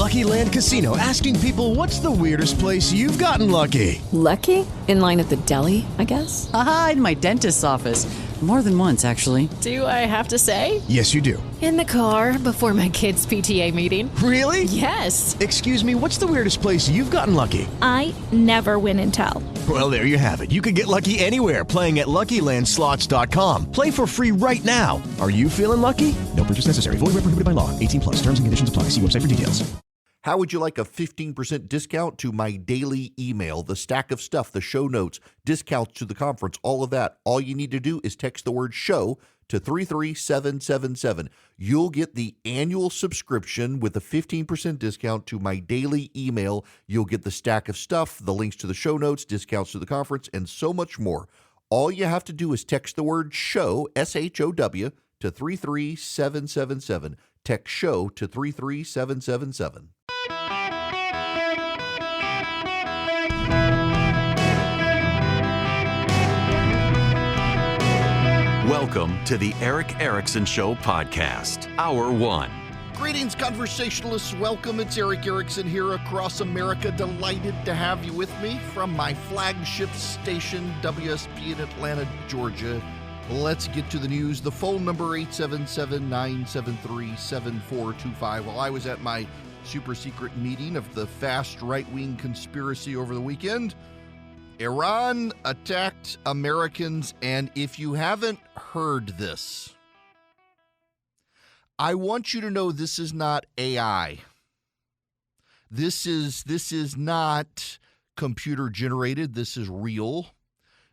Lucky Land Casino, asking people, what's the weirdest place you've gotten lucky? Lucky? In line at the deli, I guess? Aha, in my dentist's office. More than once, actually. Do I have to say? Yes, you do. In the car before my kids' PTA meeting. Really? Yes. Excuse me, what's the weirdest place you've gotten lucky? I never win and tell. Well, there you have it. You can get lucky anywhere, playing at LuckyLandSlots.com. Play for free right now. Are you feeling lucky? No purchase necessary. Void where prohibited by law. 18 plus. Terms and conditions apply. See website for details. How would you like a 15% discount to my daily email, the stack of stuff, the show notes, discounts to the conference, all of that? All you need to do is text the word show to 33777. You'll get the annual subscription with a 15% discount to my daily email. You'll get the stack of stuff, the links to the show notes, discounts to the conference, and so much more. All you have to do is text the word show, SHOW, to 33777. Text show to 33777. Welcome to the Erick Erickson Show podcast, Hour 1. Greetings, conversationalists. Welcome. It's Erick Erickson here across America. Delighted to have you with me from my flagship station, WSP in Atlanta, Georgia. Let's get to the news. The phone number, 877-973-7425. While I was at my super secret meeting of the fast right-wing conspiracy over the weekend, Iran attacked Americans, and if you haven't heard this, I want you to know this is not AI. This is not computer generated. This is real.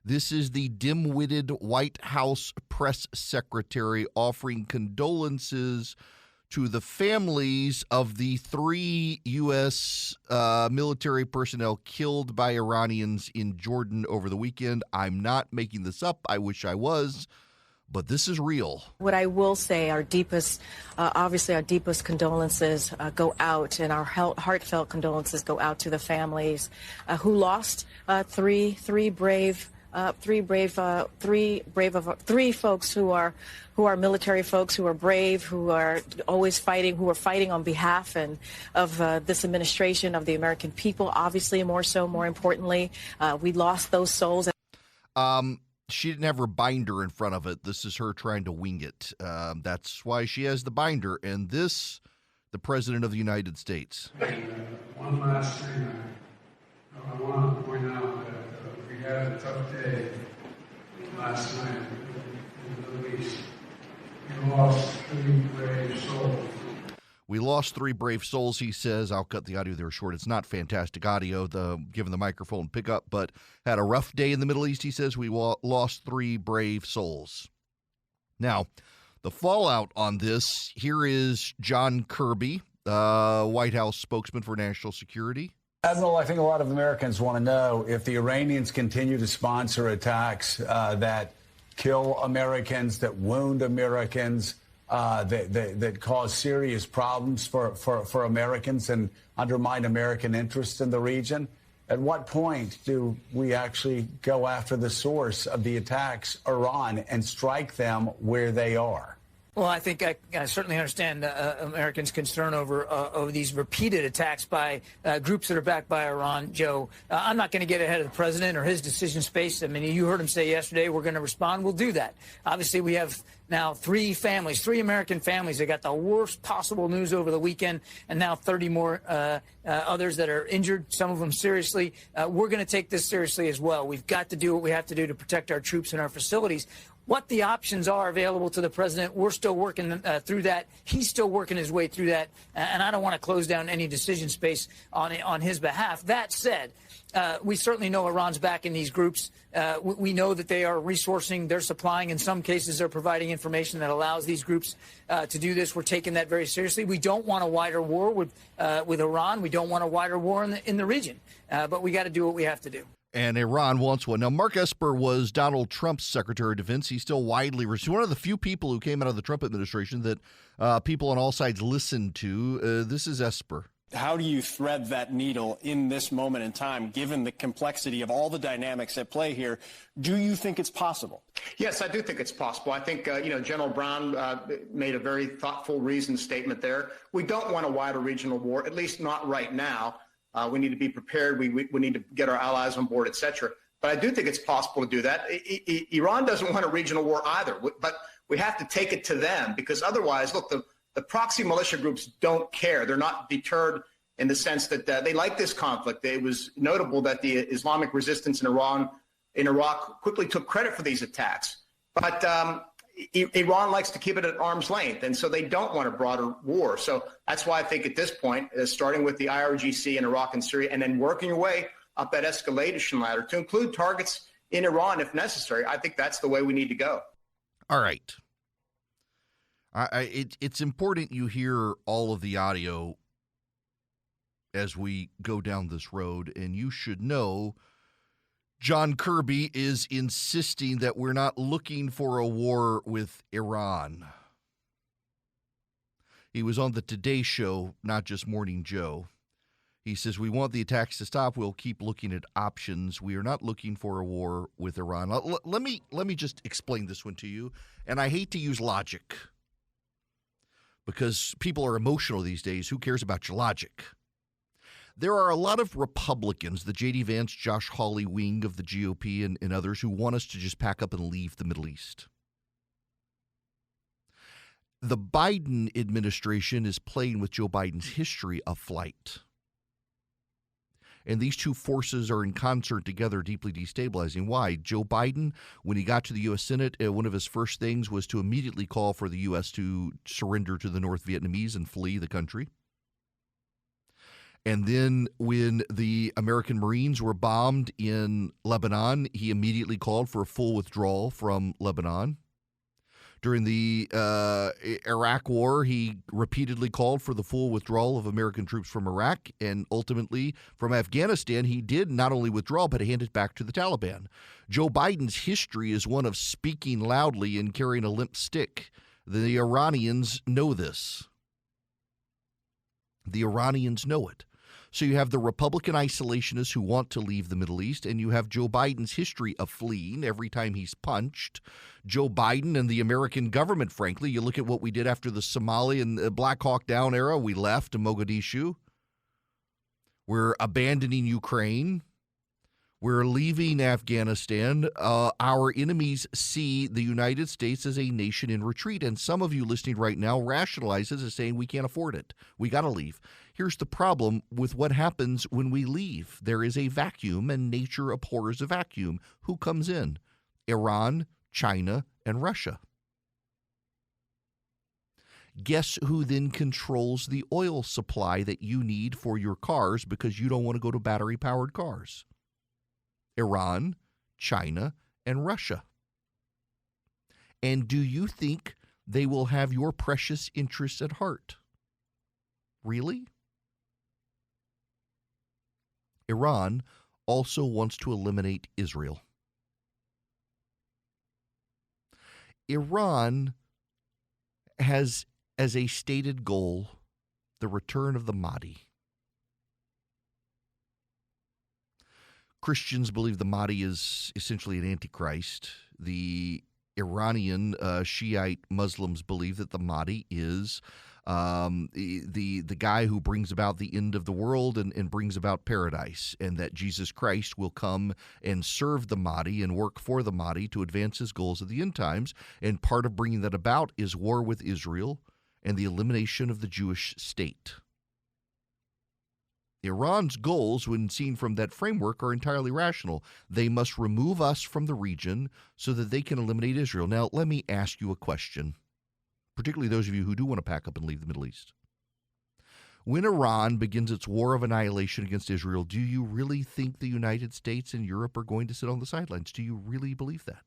This is the dim-witted White House press secretary offering condolences to the families of the 3 U.S. military personnel killed by Iranians in Jordan over the weekend. I'm not making this up. I wish I was, but this is real. What I will say, obviously our deepest condolences go out, and our heartfelt condolences go out to the families who lost three folks who are military folks, who are brave, who are always fighting, who are fighting on behalf of this administration, of the American people. Obviously, more importantly, we lost those souls. She didn't have her binder in front of it. This is her trying to wing it. That's why she has the binder. And this, the President of the United States. One last thing I want to point out that we had a tough day last night in the Middle East. We lost 3 brave souls. We lost 3 brave souls, he says. I'll cut the audio there short. It's not fantastic audio, given the microphone pickup, but had a rough day in the Middle East, he says. We lost 3 brave souls. Now, the fallout on this, here is John Kirby, White House spokesman for national security. Admiral, I think a lot of Americans want to know if the Iranians continue to sponsor attacks that kill Americans, that wound Americans, that cause serious problems for Americans and undermine American interests in the region. At what point do we actually go after the source of the attacks, Iran, and strike them where they are? Well, I think I certainly understand Americans' concern over these repeated attacks by groups that are backed by Iran, Joe. I'm not going to get ahead of the president or his decision space. I mean, you heard him say yesterday, we're going to respond. We'll do that. Obviously, we have now 3 American families that got the worst possible news over the weekend, and now 30 more others that are injured, some of them seriously. We're going to take this seriously as well. We've got to do what we have to do to protect our troops and our facilities. What the options are available to the president, we're still working through that. He's still working his way through that, and I don't want to close down any decision space on his behalf. That said, we certainly know Iran's backing these groups. We know that they are resourcing, they're supplying, in some cases they're providing information that allows these groups to do this. We're taking that very seriously. We don't want a wider war with Iran. We don't want a wider war in the region, but we got to do what we have to do. And Iran wants one. Now, Mark Esper was Donald Trump's Secretary of Defense. He's still widely received. One of the few people who came out of the Trump administration that people on all sides listened to. This is Esper. How do you thread that needle in this moment in time, given the complexity of all the dynamics at play here? Do you think it's possible? Yes, I do think it's possible. I think, General Brown made a very thoughtful, reasoned statement there. We don't want a wider regional war, at least not right now. We need to be prepared. We need to get our allies on board, et cetera. But I do think it's possible to do that. Iran doesn't want a regional war either, but we have to take it to them, because otherwise, look, the proxy militia groups don't care. They're not deterred in the sense that they like this conflict. It was notable that the Islamic resistance in Iraq quickly took credit for these attacks. But Iran likes to keep it at arm's length, and so they don't want a broader war. So that's why I think at this point, starting with the IRGC in Iraq and Syria, and then working your way up that escalation ladder to include targets in Iran if necessary, I think that's the way we need to go. All right. It's important you hear all of the audio as we go down this road, and you should know John Kirby is insisting that we're not looking for a war with Iran. He was on the Today Show, not just Morning Joe. He says, we want the attacks to stop. We'll keep looking at options. We are not looking for a war with Iran. Let me just explain this one to you, and I hate to use logic because people are emotional these days. Who cares about your logic? There are a lot of Republicans, the J.D. Vance, Josh Hawley wing of the GOP and others, who want us to just pack up and leave the Middle East. The Biden administration is playing with Joe Biden's history of flight. And these two forces are in concert together, deeply destabilizing. Why? Joe Biden, when he got to the U.S. Senate, one of his first things was to immediately call for the U.S. to surrender to the North Vietnamese and flee the country. And then when the American Marines were bombed in Lebanon, he immediately called for a full withdrawal from Lebanon. During the Iraq War, he repeatedly called for the full withdrawal of American troops from Iraq, and ultimately from Afghanistan, he did not only withdraw, but hand it back to the Taliban. Joe Biden's history is one of speaking loudly and carrying a limp stick. The Iranians know this. The Iranians know it. So you have the Republican isolationists who want to leave the Middle East, and you have Joe Biden's history of fleeing every time he's punched. Joe Biden and the American government, frankly, you look at what we did after the Somali and Black Hawk Down era. We left Mogadishu. We're abandoning Ukraine. We're leaving Afghanistan. Our enemies see the United States as a nation in retreat, and some of you listening right now rationalize it as saying we can't afford it. We got to leave. Here's the problem with what happens when we leave. There is a vacuum, and nature abhors a vacuum. Who comes in? Iran, China, and Russia. Guess who then controls the oil supply that you need for your cars because you don't want to go to battery-powered cars? Iran, China, and Russia. And do you think they will have your precious interests at heart? Really? Iran also wants to eliminate Israel. Iran has as a stated goal the return of the Mahdi. Christians believe the Mahdi is essentially an antichrist. The Iranian Shiite Muslims believe that the Mahdi is the guy who brings about the end of the world and brings about paradise, and that Jesus Christ will come and serve the Mahdi and work for the Mahdi to advance his goals at the end times. And part of bringing that about is war with Israel and the elimination of the Jewish state. Iran's goals, when seen from that framework, are entirely rational. They must remove us from the region so that they can eliminate Israel. Now, let me ask you a question, particularly those of you who do want to pack up and leave the Middle East. When Iran begins its war of annihilation against Israel, do you really think the United States and Europe are going to sit on the sidelines? Do you really believe that?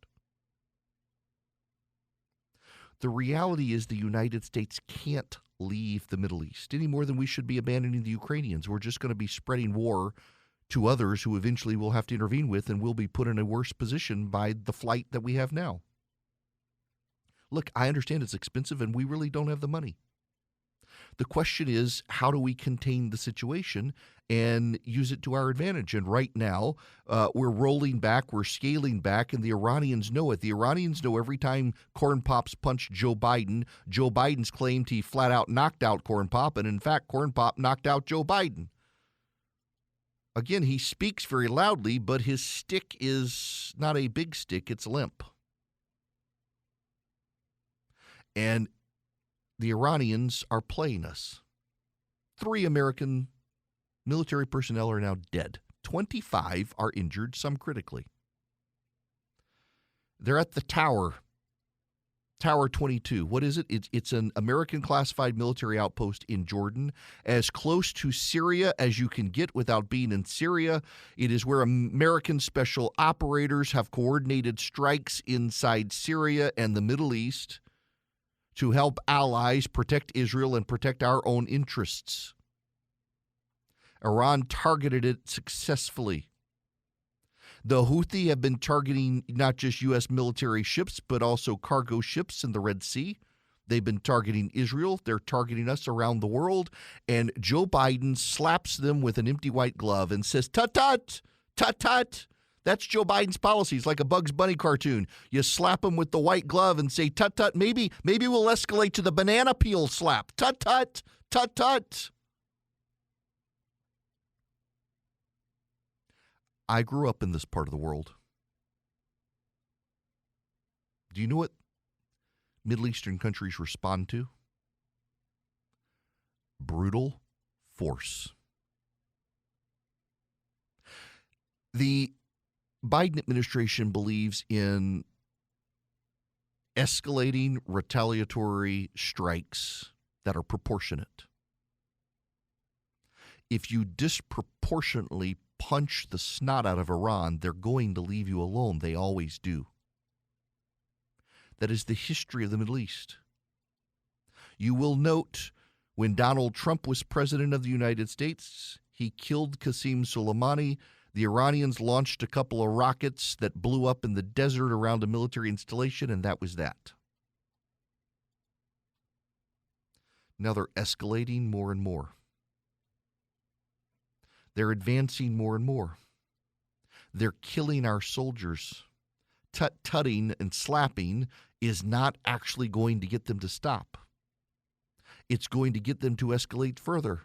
The reality is the United States can't leave the Middle East any more than we should be abandoning the Ukrainians. We're just going to be spreading war to others who eventually we'll have to intervene with, and we'll be put in a worse position by the flight that we have now. Look, I understand it's expensive and we really don't have the money. The question is, how do we contain the situation and use it to our advantage? And right now, we're rolling back, we're scaling back, and the Iranians know it. The Iranians know every time Corn Pop's punched Joe Biden's claimed he flat out knocked out Corn Pop, and in fact, Corn Pop knocked out Joe Biden. Again, he speaks very loudly, but his stick is not a big stick, it's limp. And the Iranians are playing us. 3 American military personnel are now dead. 25 are injured, some critically. They're at the Tower 22. What is it? It's an American classified military outpost in Jordan, as close to Syria as you can get without being in Syria. It is where American special operators have coordinated strikes inside Syria and the Middle East to help allies protect Israel and protect our own interests. Iran targeted it successfully. The Houthi have been targeting not just U.S. military ships, but also cargo ships in the Red Sea. They've been targeting Israel. They're targeting us around the world. And Joe Biden slaps them with an empty white glove and says, tut-tut, tut-tut. That's Joe Biden's policy. It's like a Bugs Bunny cartoon. You slap him with the white glove and say, tut-tut, maybe we'll escalate to the banana peel slap. Tut-tut, tut-tut. I grew up in this part of the world. Do you know what Middle Eastern countries respond to? Brutal force. The Biden administration believes in escalating retaliatory strikes that are proportionate. If you disproportionately punch the snot out of Iran, they're going to leave you alone. They always do. That is the history of the Middle East. You will note when Donald Trump was president of the United States, he killed Qasem Soleimani. The Iranians launched a couple of rockets that blew up in the desert around a military installation, and that was that. Now they're escalating more and more. They're advancing more and more. They're killing our soldiers. Tut-tutting and slapping is not actually going to get them to stop. It's going to get them to escalate further.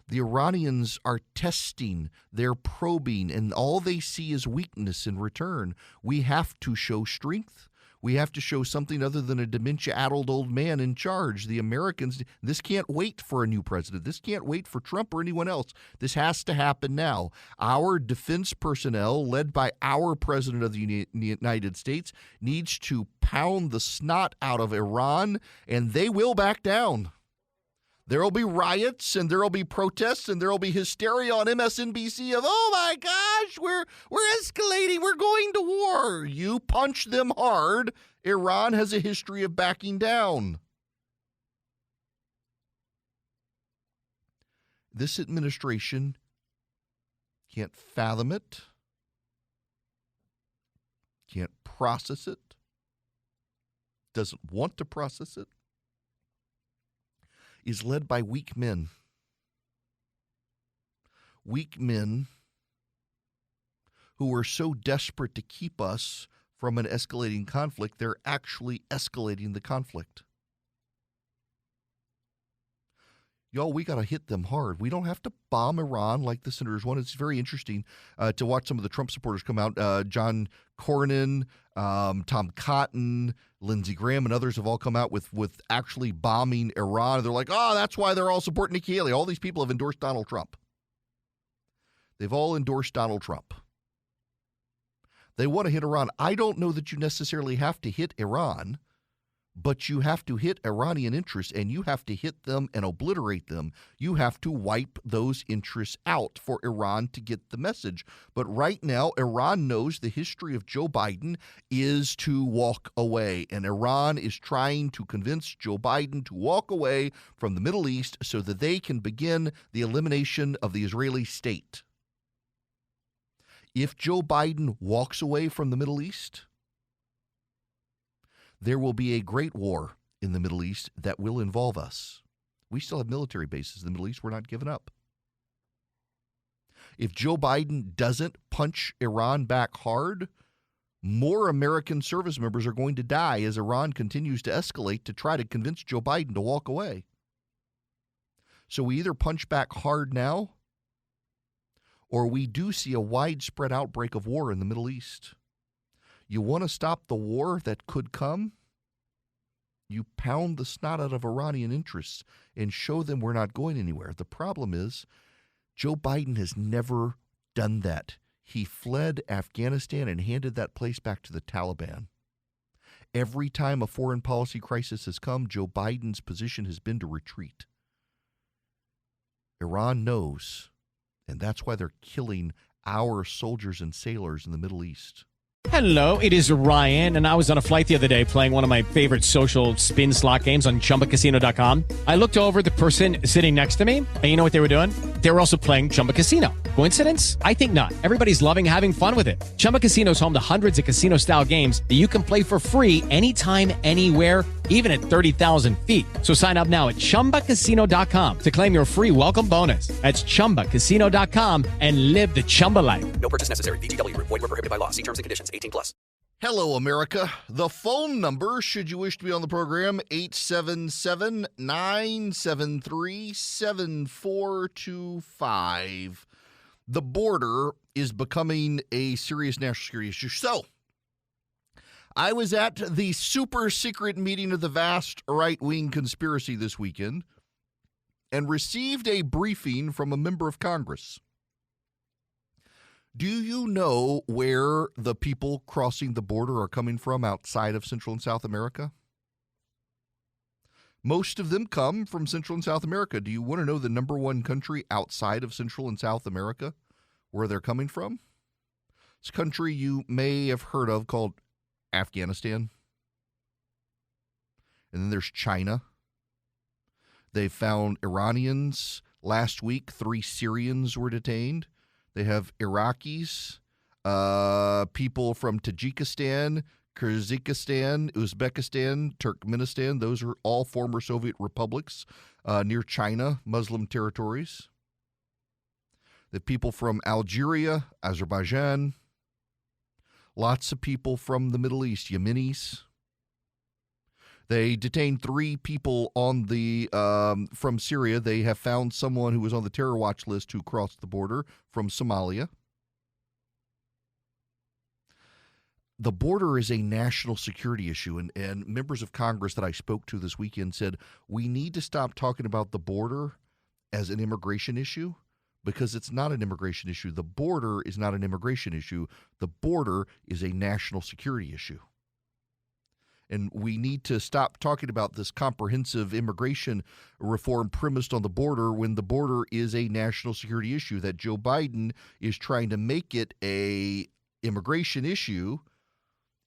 The Iranians are testing, they're probing, and all they see is weakness in return. We have to show strength. We have to show something other than a dementia-addled old man in charge. The Americans, this can't wait for a new president. This can't wait for Trump or anyone else. This has to happen now. Our defense personnel, led by our president of the United States, needs to pound the snot out of Iran, and they will back down. There will be riots, and there will be protests, and there will be hysteria on MSNBC of, oh my gosh, we're escalating, we're going to war. You punch them hard. Iran has a history of backing down. This administration can't fathom it, can't process it, doesn't want to process it, is led by weak men. Weak men who are so desperate to keep us from an escalating conflict, they're actually escalating the conflict. Y'all, we got to hit them hard. We don't have to bomb Iran like the senators want. It's very interesting to watch some of the Trump supporters come out. John Cornyn, Tom Cotton, Lindsey Graham, and others have all come out with actually bombing Iran. They're like, oh, that's why they're all supporting Nikki Haley. All these people have endorsed Donald Trump. They've all endorsed Donald Trump. They want to hit Iran. I don't know that you necessarily have to hit Iran, but you have to hit Iranian interests, and you have to hit them and obliterate them. You have to wipe those interests out for Iran to get the message. But right now, Iran knows the history of Joe Biden is to walk away, and Iran is trying to convince Joe Biden to walk away from the Middle East so that they can begin the elimination of the Israeli state. If Joe Biden walks away from the Middle East, there will be a great war in the Middle East that will involve us. We still have military bases in the Middle East we're not giving up. If Joe Biden doesn't punch Iran back hard, more American service members are going to die as Iran continues to escalate to try to convince Joe Biden to walk away. So we either punch back hard now, or we do see a widespread outbreak of war in the Middle East. You want to stop the war that could come? You pound the snot out of Iranian interests and show them we're not going anywhere. The problem is Joe Biden has never done that. He fled Afghanistan and handed that place back to the Taliban. Every time a foreign policy crisis has come, Joe Biden's position has been to retreat. Iran knows, and that's why they're killing our soldiers and sailors in the Middle East. Hello, it is Ryan, and I was on a flight the other day playing one of my favorite social spin slot games on ChumbaCasino.com. I looked over at the person sitting next to me, and you know what they were doing? They were also playing Chumba Casino. Coincidence? I think not. Everybody's loving having fun with it. Chumba Casino is home to hundreds of casino-style games that you can play for free anytime, anywhere, even at 30,000 feet. So sign up now at ChumbaCasino.com to claim your free welcome bonus. That's ChumbaCasino.com and live the Chumba life. No purchase necessary. VGW. Void where prohibited by law. See terms and conditions. 18+. Hello, America. The phone number, should you wish to be on the program, 877-973-7425. The border is becoming a serious national security issue. So, I was at the super secret meeting of the vast right-wing conspiracy this weekend and received a briefing from a member of Congress. Do you know where the people crossing the border are coming from outside of Central and South America? Most of them come from Central and South America. Do you want to know the number one country outside of Central and South America, where they're coming from? It's a country you may have heard of called Afghanistan. And then there's China. They found Iranians last week. 3 Syrians were detained. They have Iraqis, people from Tajikistan, Kyrgyzstan, Uzbekistan, Turkmenistan. Those are all former Soviet republics near China, Muslim territories. The people from Algeria, Azerbaijan. Lots of people from the Middle East, Yemenis. They detained 3 people on the from Syria. They have found someone who was on the terror watch list who crossed the border from Somalia. The border is a national security issue, and members of Congress that I spoke to this weekend said we need to stop talking about the border as an immigration issue, because it's not an immigration issue. The border is not an immigration issue. The border is a national security issue. And we need to stop talking about this comprehensive immigration reform premised on the border when the border is a national security issue. That Joe Biden is trying to make it a immigration issue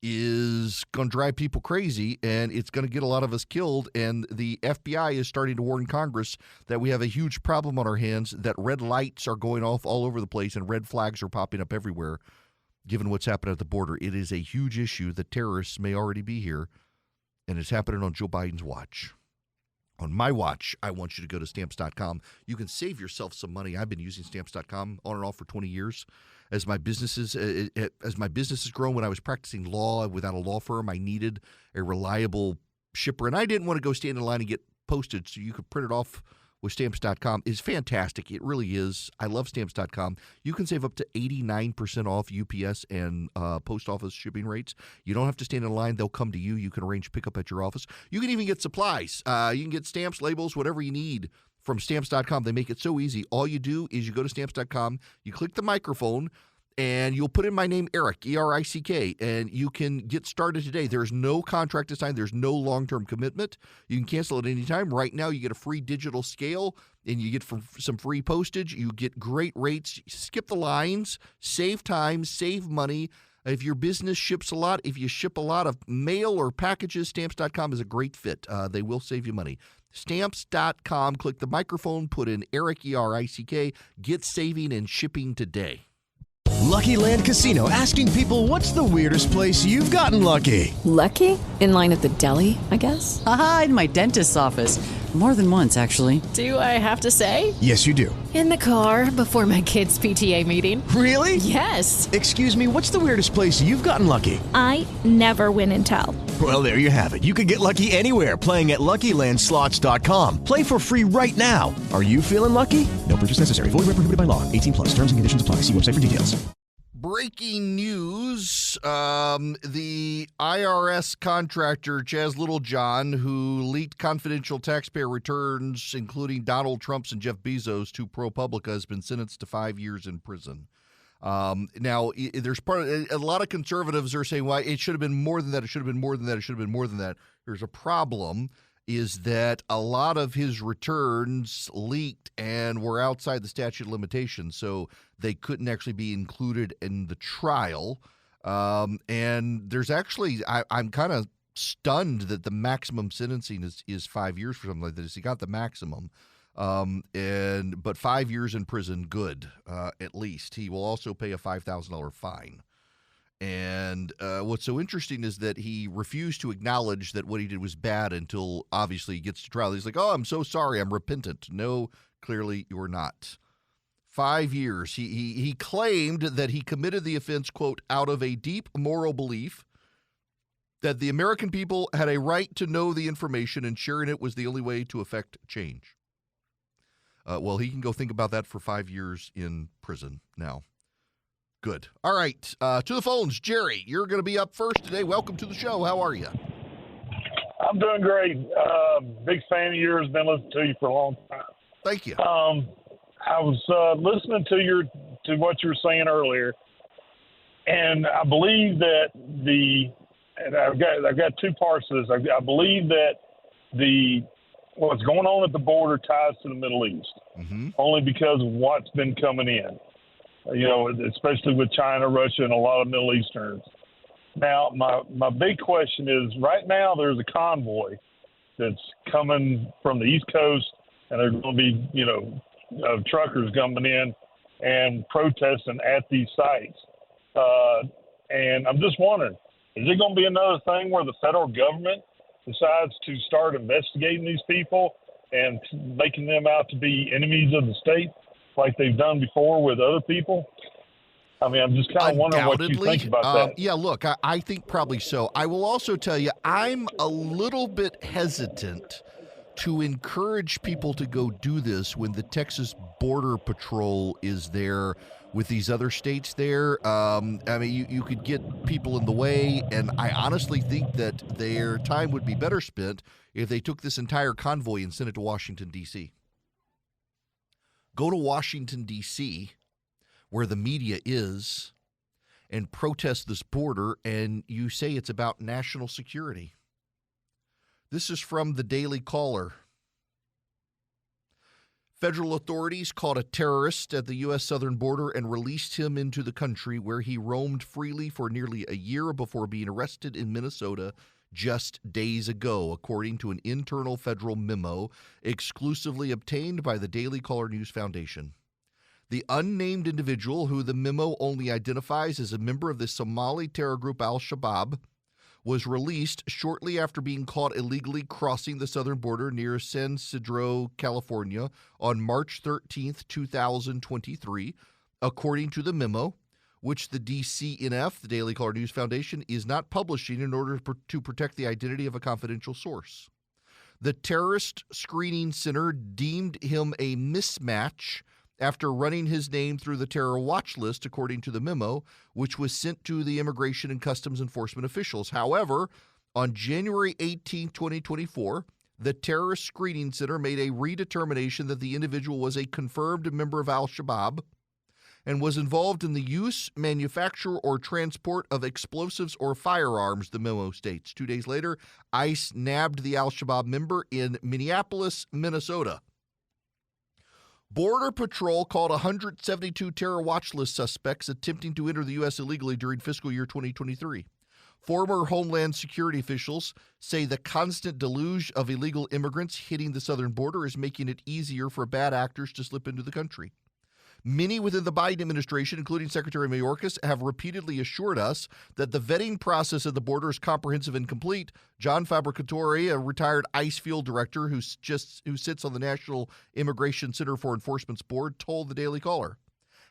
is going to drive people crazy, and it's going to get a lot of us killed. And the FBI is starting to warn Congress that we have a huge problem on our hands, that red lights are going off all over the place and red flags are popping up everywhere. Given what's happened at the border, it is a huge issue. The terrorists may already be here, and it's happening on Joe Biden's watch. On my watch, I want you to go to Stamps.com. You can save yourself some money. I've been using Stamps.com on and off for 20 years. As my business has grown, when I was practicing law without a law firm, I needed a reliable shipper, and I didn't want to go stand in line and get postage, so you could print it off with Stamps.com. Is fantastic. It really is. I love Stamps.com. You can save up to 89% off UPS and post office shipping rates. You don't have to stand in line. They'll come to you. You can arrange pickup at your office. You can even get supplies. You can get stamps, labels, whatever you need from Stamps.com. They make it so easy. All you do is you go to Stamps.com, you click the microphone, and you'll put in my name, Eric, E-R-I-C-K, and you can get started today. There's no contract to sign. There's no long-term commitment. You can cancel at any time. Right now, you get a free digital scale, and you get some free postage. You get great rates. Skip the lines, save time, save money. If your business ships a lot, if you ship a lot of mail or packages, Stamps.com is a great fit. They will save you money. Stamps.com, click the microphone, put in Eric, E-R-I-C-K, get saving and shipping today. Lucky Land Casino, asking people, what's the weirdest place you've gotten lucky? Lucky? In line at the deli, I guess? Aha, in my dentist's office. More than once, actually. Do I have to say? Yes, you do. In the car before my kids' PTA meeting. Really? Yes. Excuse me, what's the weirdest place you've gotten lucky? I never win and tell. Well, there you have it. You can get lucky anywhere, playing at LuckyLandSlots.com. Play for free right now. Are you feeling lucky? No purchase necessary. Void where prohibited by law. 18 plus. Terms and conditions apply. See website for details. Breaking news, the IRS contractor Chaz Littlejohn, who leaked confidential taxpayer returns, including Donald Trump's and Jeff Bezos, to ProPublica, has been sentenced to 5 years in prison. Now, there's a lot of conservatives are saying, well, it should have been more than that, it should have been more than that, it should have been more than that. There's a problem, is that a lot of his returns leaked and were outside the statute of limitations, so they couldn't actually be included in the trial. And there's actually, I'm kind of stunned that the maximum sentencing is 5 years for something like this. He got the maximum. But 5 years in prison, good, at least. He will also pay a $5,000 fine. And what's so interesting is that he refused to acknowledge that what he did was bad until obviously he gets to trial. He's like, oh, I'm so sorry. I'm repentant. No, clearly you're not. 5 years. He claimed that he committed the offense, quote, out of a deep moral belief that the American people had a right to know the information and sharing it was the only way to effect change. Well, he can go think about that for 5 years in prison now. Good. All right. To the phones. Jerry, you're going to be up first today. Welcome to the show. How are you? I'm doing great. Big fan of yours. Been listening to you for a long time. Thank you. I was listening to what you were saying earlier, and I believe that and I've got two parts to this. I believe that what's going on at the border ties to the Middle East, only because of what's been coming in. Especially with China, Russia, and a lot of Middle Easterners. Now, my big question is, right now there's a convoy that's coming from the East Coast, and there's going to be, truckers coming in and protesting at these sites. And I'm just wondering, is it going to be another thing where the federal government decides to start investigating these people and making them out to be enemies of the state, like they've done before with other people? I mean, I'm just kind of wondering what you think about that. Yeah, look, I think probably so. I will also tell you, I'm a little bit hesitant to encourage people to go do this when the Texas Border Patrol is there with these other states there. I mean, you could get people in the way, and I honestly think that their time would be better spent if they took this entire convoy and sent it to Washington, D.C. Go to Washington, D.C., where the media is, and protest this border, and you say it's about national security. This is from the Daily Caller. Federal authorities caught a terrorist at the U.S. southern border and released him into the country, where he roamed freely for nearly a year before being arrested in Minnesota just days ago, according to an internal federal memo exclusively obtained by the Daily Caller News Foundation. The unnamed individual, who the memo only identifies as a member of the Somali terror group Al-Shabaab, was released shortly after being caught illegally crossing the southern border near San Ysidro, California, on March 13, 2023, according to the memo, which the DCNF, the Daily Caller News Foundation, is not publishing in order to protect the identity of a confidential source. The Terrorist Screening Center deemed him a mismatch after running his name through the terror watch list, according to the memo, which was sent to the Immigration and Customs Enforcement officials. However, on January 18, 2024, the Terrorist Screening Center made a redetermination that the individual was a confirmed member of Al-Shabaab and was involved in the use, manufacture, or transport of explosives or firearms, the memo states. 2 days later, ICE nabbed the Al-Shabaab member in Minneapolis, Minnesota. Border Patrol caught 172 terror watch list suspects attempting to enter the U.S. illegally during fiscal year 2023. Former Homeland Security officials say the constant deluge of illegal immigrants hitting the southern border is making it easier for bad actors to slip into the country. Many within the Biden administration, including Secretary Mayorkas, have repeatedly assured us that the vetting process at the border is comprehensive and complete. John Fabricatore, a retired ICE field director who sits on the National Immigration Center for Enforcement's board, told the Daily Caller.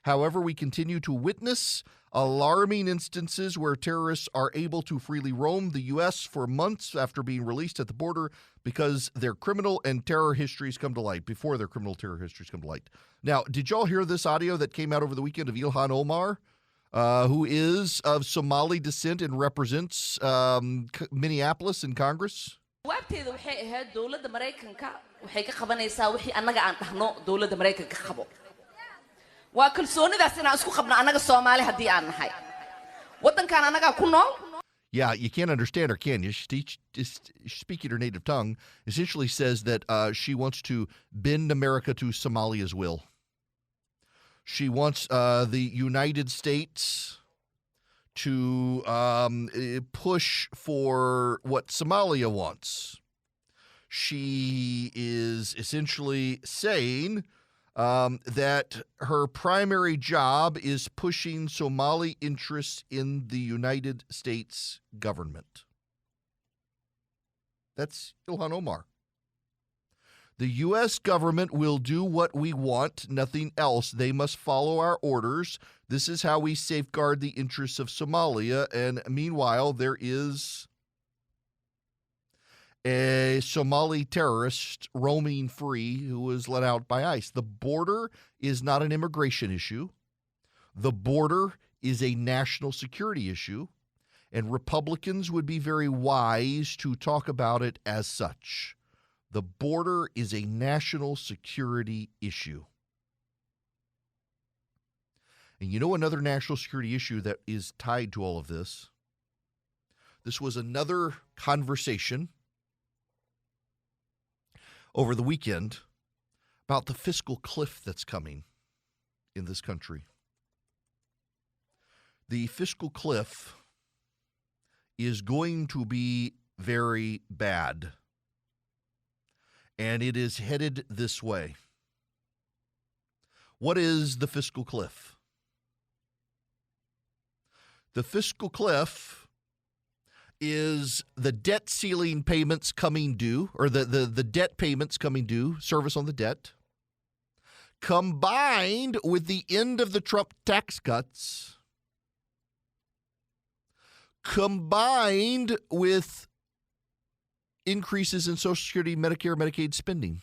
However, we continue to witness alarming instances where terrorists are able to freely roam the U.S. for months after being released at the border because their criminal and terror histories come to light, before their criminal terror histories come to light. Now, did y'all hear this audio that came out over the weekend of Ilhan Omar, who is of Somali descent and represents Minneapolis in Congress? jawaabteedu waxay ahayd dowladda Mareykanka waxay ka qabanaysaa wixii annaga aan dhahno dowladda Mareykanka ka qabo waa kalsoonidaas inaan isku qabno annaga Soomaali haddii aan nahay wadankan annaga ku nool. Yeah, you can't understand her, can you? She's speaking her native tongue, essentially says that she wants to bend America to Somalia's will. She wants the United States to push for what Somalia wants. She is essentially saying that her primary job is pushing Somali interests in the United States government. That's Ilhan Omar. The U.S. government will do what we want, nothing else. They must follow our orders. This is how we safeguard the interests of Somalia. And meanwhile, there is a Somali terrorist roaming free who was let out by ICE. The border is not an immigration issue. The border is a national security issue, and Republicans would be very wise to talk about it as such. The border is a national security issue. And you know another national security issue that is tied to all of this? This was another conversation over the weekend about the fiscal cliff that's coming in this country. The fiscal cliff is going to be very bad, and it is headed this way. What is the fiscal cliff? The fiscal cliff is the debt ceiling payments coming due, or the debt payments coming due, service on the debt, combined with the end of the Trump tax cuts, combined with increases in Social Security, Medicare, Medicaid spending.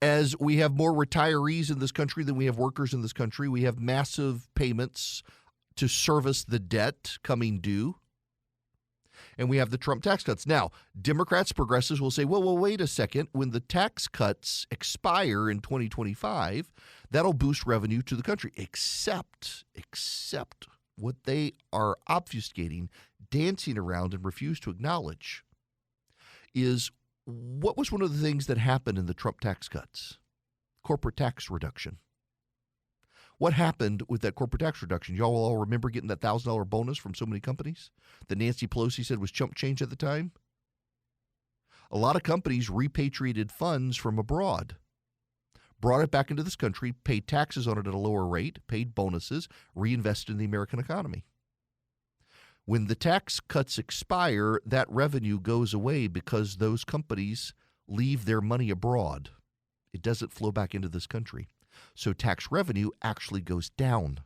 As we have more retirees in this country than we have workers in this country, we have massive payments to service the debt coming due. And we have the Trump tax cuts. Now, Democrats, progressives will say, well, wait a second. When the tax cuts expire in 2025, that'll boost revenue to the country. Except what they are obfuscating, dancing around, and refuse to acknowledge is what was one of the things that happened in the Trump tax cuts? Corporate tax reduction. What happened with that corporate tax reduction? Y'all all remember getting that $1,000 bonus from so many companies that Nancy Pelosi said was chump change at the time? A lot of companies repatriated funds from abroad, brought it back into this country, paid taxes on it at a lower rate, paid bonuses, reinvested in the American economy. When the tax cuts expire, that revenue goes away because those companies leave their money abroad. It doesn't flow back into this country. So tax revenue actually goes down.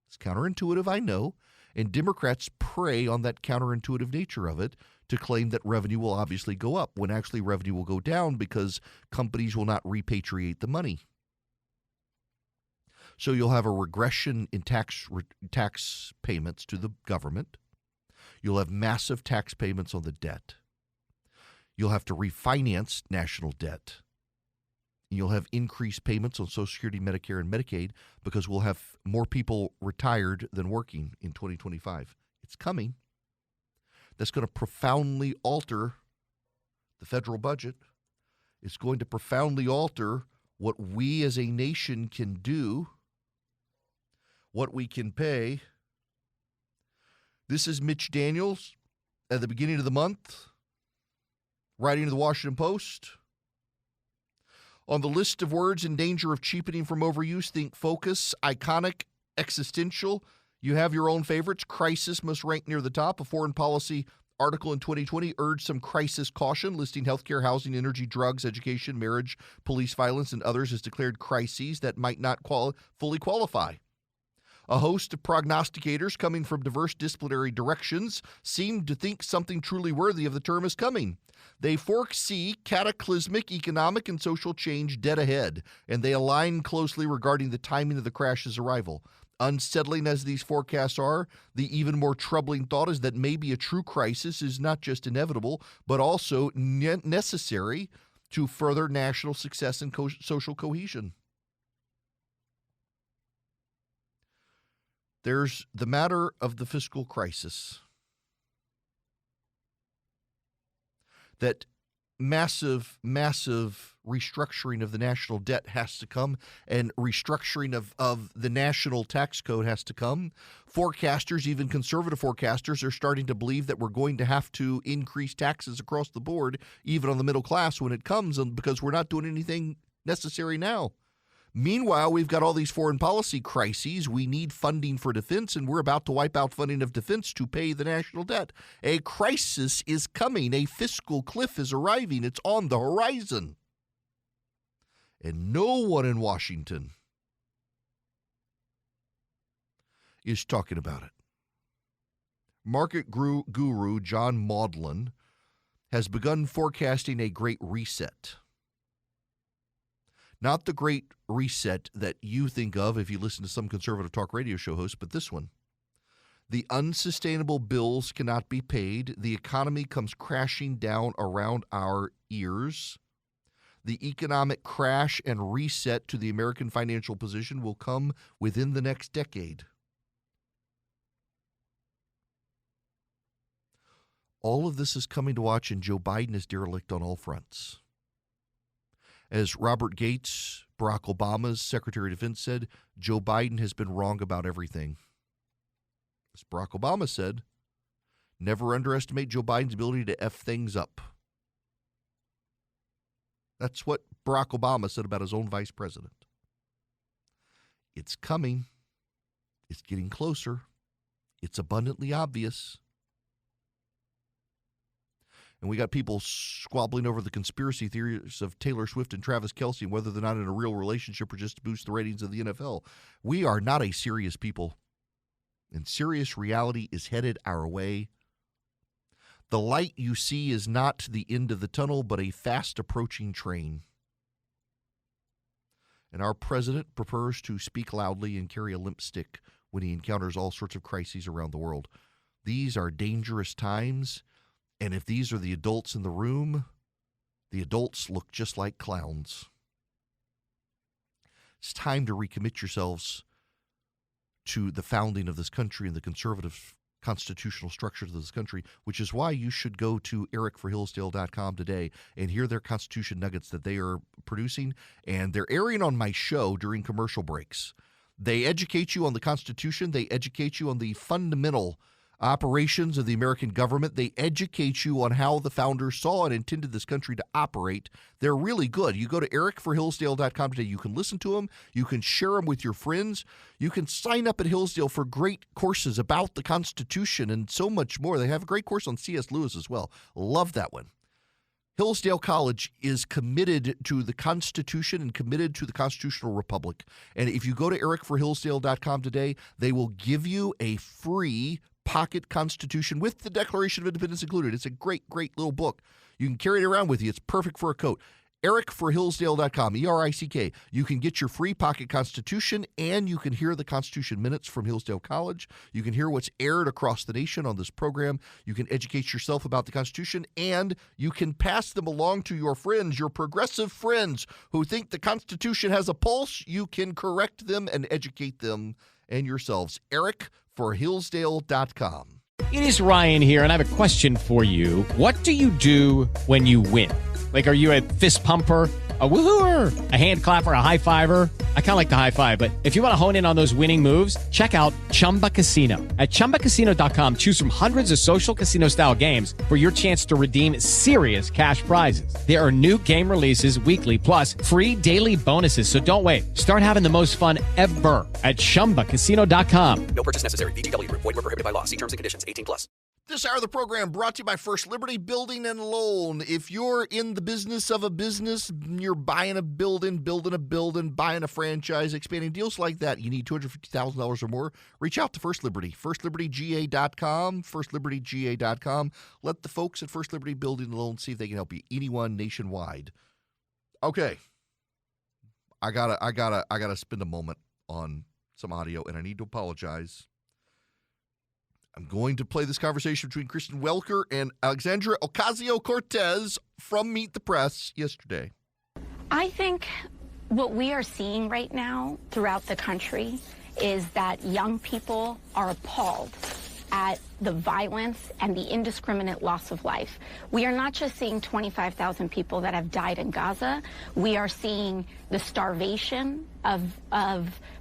It's counterintuitive, I know, and Democrats prey on that counterintuitive nature of it to claim that revenue will obviously go up when actually revenue will go down because companies will not repatriate the money. So you'll have a regression in tax payments to the government. You'll have massive tax payments on the debt. You'll have to refinance national debt. You'll have increased payments on Social Security, Medicare, and Medicaid because we'll have more people retired than working in 2025. It's coming. That's going to profoundly alter the federal budget. It's going to profoundly alter what we as a nation can do, what we can pay. This is Mitch Daniels at the beginning of the month, writing to the Washington Post. On the list of words in danger of cheapening from overuse, think focus, iconic, existential. You have your own favorites. Crisis must rank near the top. A foreign policy article in 2020 urged some crisis caution, listing healthcare, housing, energy, drugs, education, marriage, police violence, and others as declared crises that might not fully qualify. A host of prognosticators coming from diverse disciplinary directions seem to think something truly worthy of the term is coming. They foresee cataclysmic economic and social change dead ahead, and they align closely regarding the timing of the crash's arrival. Unsettling as these forecasts are, the even more troubling thought is that maybe a true crisis is not just inevitable, but also necessary to further national success and social cohesion. There's the matter of the fiscal crisis. That massive restructuring of the national debt has to come, and restructuring of the national tax code has to come. Forecasters, even conservative forecasters, are starting to believe that we're going to have to increase taxes across the board, even on the middle class when it comes, because we're not doing anything necessary now. Meanwhile, we've got all these foreign policy crises. We need funding for defense, and we're about to wipe out funding of defense to pay the national debt. A crisis is coming. A fiscal cliff is arriving. It's on the horizon. And no one in Washington is talking about it. Market guru John Maudlin has begun forecasting a great reset. Not the great reset that you think of if you listen to some conservative talk radio show host, but this one. The unsustainable bills cannot be paid. The economy comes crashing down around our ears. The economic crash and reset to the American financial position will come within the next decade. All of this is coming to watch, and Joe Biden is derelict on all fronts. As Robert Gates, Barack Obama's Secretary of Defense, said, Joe Biden has been wrong about everything. As Barack Obama said, never underestimate Joe Biden's ability to F things up. That's what Barack Obama said about his own vice president. It's coming. It's getting closer. It's abundantly obvious. And we got people squabbling over the conspiracy theories of Taylor Swift and Travis Kelce and whether they're not in a real relationship or just to boost the ratings of the NFL. We are not a serious people, and serious reality is headed our way. The light you see is not the end of the tunnel, but a fast approaching train. And our president prefers to speak loudly and carry a limp stick when he encounters all sorts of crises around the world. These are dangerous times. And if these are the adults in the room, the adults look just like clowns. It's time to recommit yourselves to the founding of this country and the conservative constitutional structure of this country, which is why you should go to ericforhillsdale.com today and hear their Constitution nuggets that they are producing. And they're airing on my show during commercial breaks. They educate you on the Constitution. They educate you on the fundamental operations of the American government. They educate you on how the founders saw and intended this country to operate. They're really good. You go to ericforhillsdale.com today. You can listen to them. You can share them with your friends. You can sign up at Hillsdale for great courses about the Constitution and so much more. They have a great course on C.S. Lewis as well. Love that one. Hillsdale College is committed to the Constitution and committed to the Constitutional Republic. And if you go to ericforhillsdale.com today, they will give you a free pocket Constitution with the Declaration of Independence included. It's a great, great little book. You can carry it around with you. It's perfect for a coat. ericforhillsdale.com, E-R-I-C-K. You can get your free pocket Constitution, and you can hear the Constitution Minutes from Hillsdale College. You can hear what's aired across the nation on this program. You can educate yourself about the Constitution, and you can pass them along to your friends, your progressive friends who think the Constitution has a pulse. You can correct them and educate them and yourselves. ericforhillsdale.com. It is Ryan here, and I have a question for you. What do you do when you win? Like, are you a fist pumper, a woo-hooer, a hand clapper, a high fiver? I kind of like the high five, but if you want to hone in on those winning moves, check out Chumba Casino. At ChumbaCasino.com, choose from hundreds of social casino style games for your chance to redeem serious cash prizes. There are new game releases weekly, plus free daily bonuses. So don't wait. Start having the most fun ever at ChumbaCasino.com. No purchase necessary. VGW Group. Void where prohibited by law. See terms and conditions. 18+. This hour of the program brought to you by First Liberty Building and Loan. If you're in the business of a business, you're buying a building, buying a franchise, expanding deals like that, you need $250,000 or more, reach out to First Liberty, firstlibertyga.com, firstlibertyga.com. Let the folks at First Liberty Building and Loan see if they can help you. Anyone nationwide. Okay. I gotta spend a moment on some audio, and I need to apologize. I'm going to play this conversation between Kristen Welker and Alexandria Ocasio-Cortez from Meet the Press yesterday. I think what we are seeing right now throughout the country is that young people are appalled at the violence and the indiscriminate loss of life. We are not just seeing 25,000 people that have died in Gaza. We are seeing the starvation of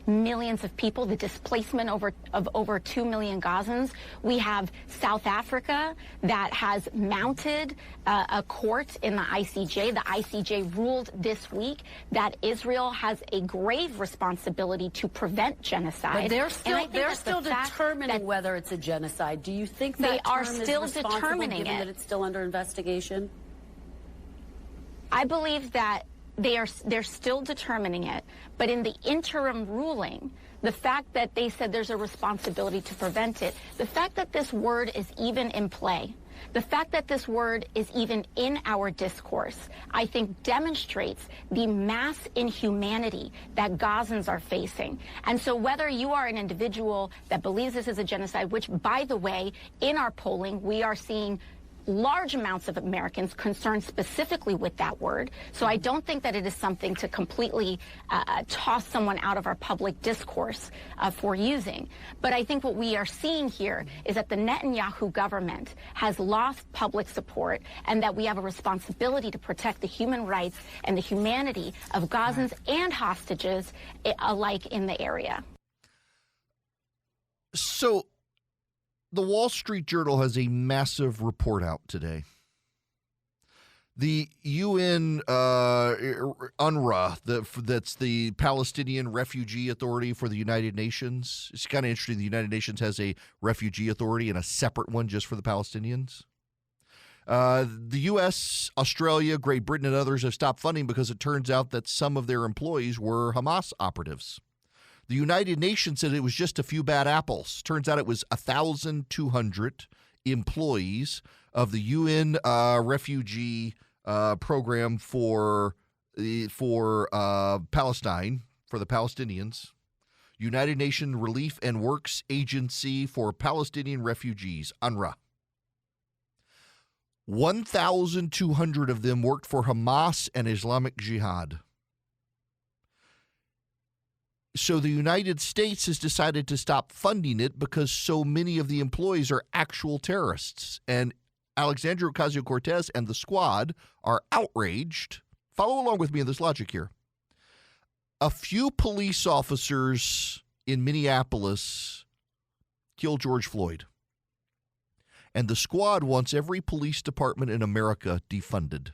millions of people, the displacement of over 2 million Gazans. We have South Africa that has mounted a court in the ICJ. The ICJ ruled this week that Israel has a grave responsibility to prevent genocide. But they're still determining whether it's a genocide. Do you think that they are term still is responsible, determining given it? That it's still under investigation? I believe that they're still determining it, but in the interim ruling, the fact that they said there's a responsibility to prevent it, the fact that this word is even in play, the fact that this word is even in our discourse, I think demonstrates the mass inhumanity that Gazans are facing. And so whether you are an individual that believes this is a genocide, which, by the way, in our polling, we are seeing large amounts of Americans concerned specifically with that word. So I don't think that it is something to completely toss someone out of our public discourse for using. But I think what we are seeing here is that the Netanyahu government has lost public support and that we have a responsibility to protect the human rights and the humanity of Gazans and hostages alike in the area. So the Wall Street Journal has a massive report out today. The UN, UNRWA, that's the Palestinian Refugee Authority for the United Nations. It's kind of interesting. The United Nations has a refugee authority and a separate one just for the Palestinians. The U.S., Australia, Great Britain, and others have stopped funding because it turns out that some of their employees were Hamas operatives. The United Nations said it was just a few bad apples. Turns out it was 1,200 employees of the UN refugee program for Palestine, for the Palestinians, United Nations Relief and Works Agency for Palestinian Refugees, UNRWA. 1,200 of them worked for Hamas and Islamic Jihad. So the United States has decided to stop funding it because so many of the employees are actual terrorists. And Alexandria Ocasio-Cortez and the squad are outraged. Follow along with me in this logic here. A few police officers in Minneapolis killed George Floyd. And the squad wants every police department in America defunded.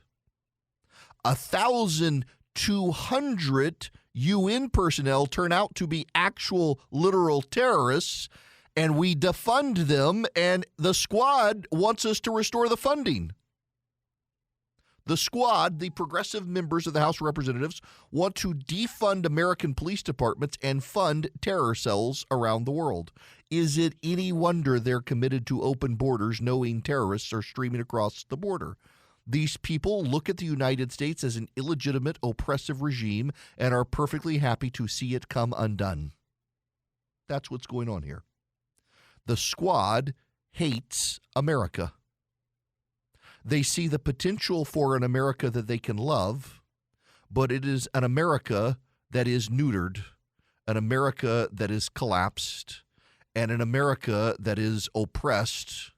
1,200 UN personnel turn out to be actual literal terrorists, and we defund them, and the squad wants us to restore the funding. The squad, the progressive members of the House of Representatives, want to defund American police departments and fund terror cells around the world. Is it any wonder they're committed to open borders knowing terrorists are streaming across the border? These people look at the United States as an illegitimate, oppressive regime and are perfectly happy to see it come undone. That's what's going on here. The squad hates America. They see the potential for an America that they can love, but it is an America that is neutered, an America that is collapsed, and an America that is oppressed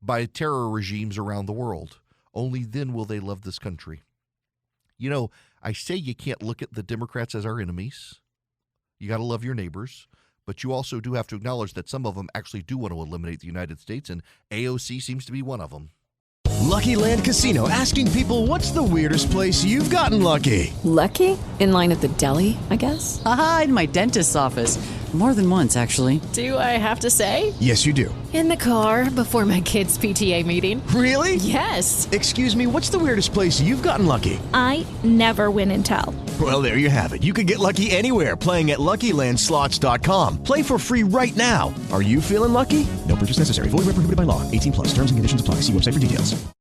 by terror regimes around the world. Only then will they love this country. I say you can't look at the Democrats as our enemies. You got to love your neighbors. But you also do have to acknowledge that some of them actually do want to eliminate the United States, and AOC seems to be one of them. Lucky Land Casino, asking people, what's the weirdest place you've gotten lucky? Lucky? In line at the deli, I guess? Aha, in my dentist's office. More than once, actually. Do I have to say? Yes, you do. In the car before my kids' PTA meeting. Really? Yes. Excuse me, what's the weirdest place you've gotten lucky? I never win and tell. Well, there you have it. You can get lucky anywhere, playing at LuckyLandSlots.com. Play for free right now. Are you feeling lucky? No purchase necessary. Void where prohibited by law. 18+. Terms and conditions apply. See website for details.